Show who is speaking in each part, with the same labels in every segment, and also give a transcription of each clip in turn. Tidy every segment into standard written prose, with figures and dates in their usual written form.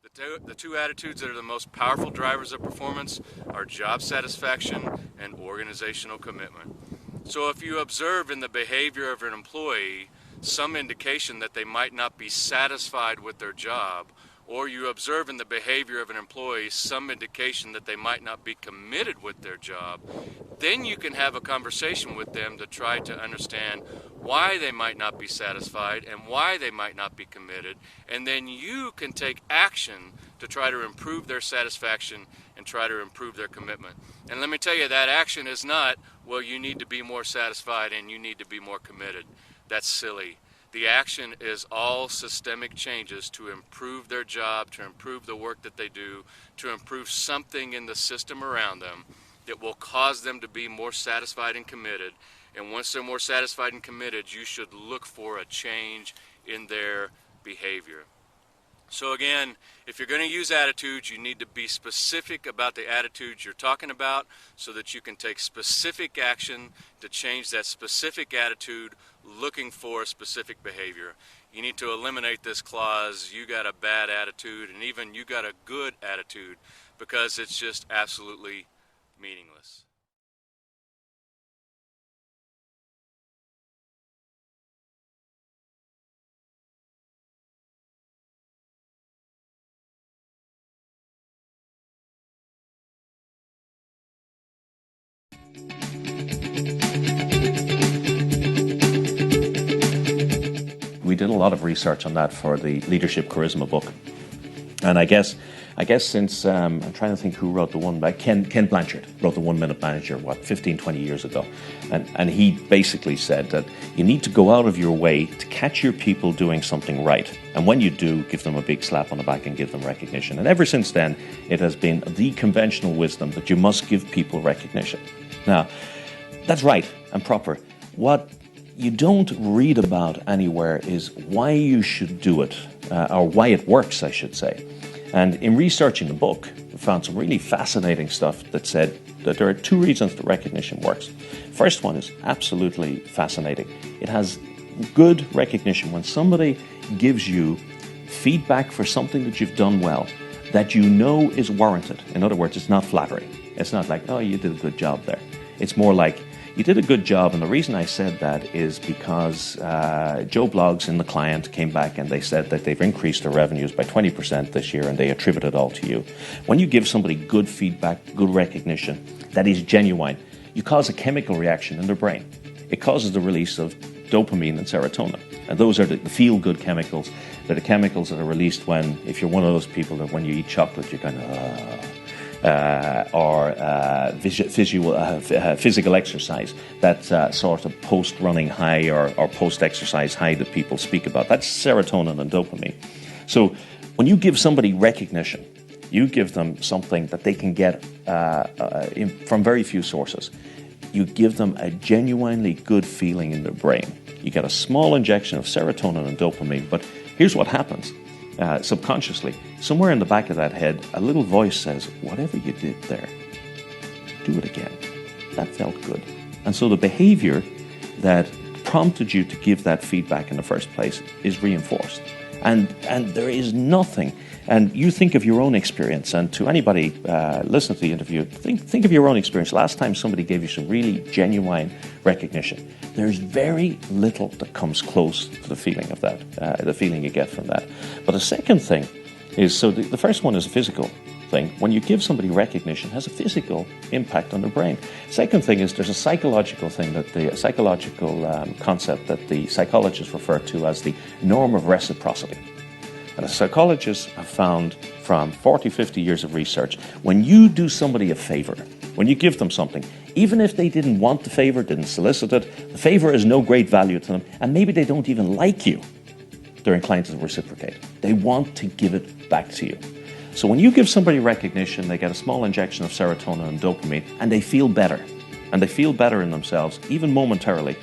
Speaker 1: The two attitudes that are the most powerful drivers of performance are job satisfaction and organizational commitment. So if you observe in the behavior of an employee some indication that they might not be satisfied with their job, or you observe in the behavior of an employee some indication that they might not be committed with their job, then you can have a conversation with them to try to understand why they might not be satisfied and why they might not be committed, and then you can take action to try to improve their satisfaction and try to improve their commitment. And let me tell you, that action is not, well, you need to be more satisfied and you need to be more committed. That's silly. The action is all systemic changes to improve their job, to improve the work that they do, to improve something in the system around them that will cause them to be more satisfied and committed. And once they're more satisfied and committed, you should look for a change in their behavior. So again, if you're going to use attitudes, you need to be specific about the attitudes you're talking about so that you can take specific action to change that specific attitude looking for a specific behavior. You need to eliminate this clause, you got a bad attitude, and even you got a good attitude, because it's just absolutely meaningless.
Speaker 2: We did a lot of research on that for the Leadership Charisma book. And I guess since, I'm trying to think who wrote the one, but Ken Blanchard wrote the 1 Minute Manager, 15, 20 years ago. And he basically said that you need to go out of your way to catch your people doing something right. And when you do, give them a big slap on the back and give them recognition. And ever since then, it has been the conventional wisdom that you must give people recognition. Now, that's right and proper. What you don't read about anywhere is why you should do it, or why it works, I should say. And in researching the book, I found some really fascinating stuff that said that there are 2 reasons that recognition works. First one is absolutely fascinating. It has good recognition. When somebody gives you feedback for something that you've done well, that you know is warranted. In other words, it's not flattery. It's not like, oh, you did a good job there. It's more like, you did a good job, and the reason I said that is because Joe Bloggs and the client came back and they said that they've increased their revenues by 20% this year, and they attribute it all to you. When you give somebody good feedback, good recognition, that is genuine, you cause a chemical reaction in their brain. It causes the release of dopamine and serotonin, and those are the feel-good chemicals. They're the chemicals that are released when, if you're one of those people that when you eat chocolate, you're kind of, physical exercise, that sort of post-running high or post-exercise high that people speak about. That's serotonin and dopamine. So when you give somebody recognition, you give them something that they can get from very few sources. You give them a genuinely good feeling in their brain. You get a small injection of serotonin and dopamine, but here's what happens. Subconsciously, somewhere in the back of that head, a little voice says, whatever you did there, do it again. That felt good. And so the behavior that prompted you to give that feedback in the first place is reinforced. And there is nothing, and you think of your own experience, and to anybody listening to the interview, think of your own experience. Last time somebody gave you some really genuine recognition, there's very little that comes close to the feeling of that, the feeling you get from that. But the second thing is, so the first one is a physical thing. When you give somebody recognition, it has a physical impact on their brain. Second thing is there's a psychological thing, that the psychological concept that the psychologists refer to as the norm of reciprocity. And the psychologists have found from 40, 50 years of research, when you do somebody a favor, when you give them something, even if they didn't want the favor, didn't solicit it, the favor is no great value to them, and maybe they don't even like you, they're inclined to reciprocate. They want to give it back to you. So when you give somebody recognition, they get a small injection of serotonin and dopamine, and they feel better. And they feel better in themselves, even momentarily.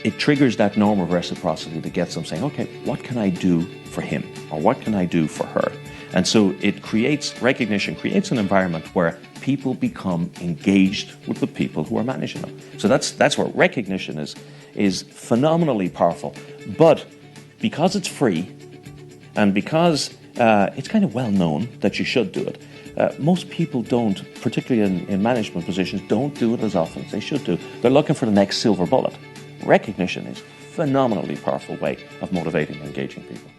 Speaker 2: It triggers that norm of reciprocity that gets them saying, okay, what can I do for him? Or what can I do for her? And so it creates, recognition creates an environment where people become engaged with the people who are managing them. So that's where recognition is phenomenally powerful. But because it's free, and because it's kind of well known that you should do it. Most people don't, particularly in management positions, don't do it as often as they should do. They're looking for the next silver bullet. Recognition is a phenomenally powerful way of motivating and engaging people.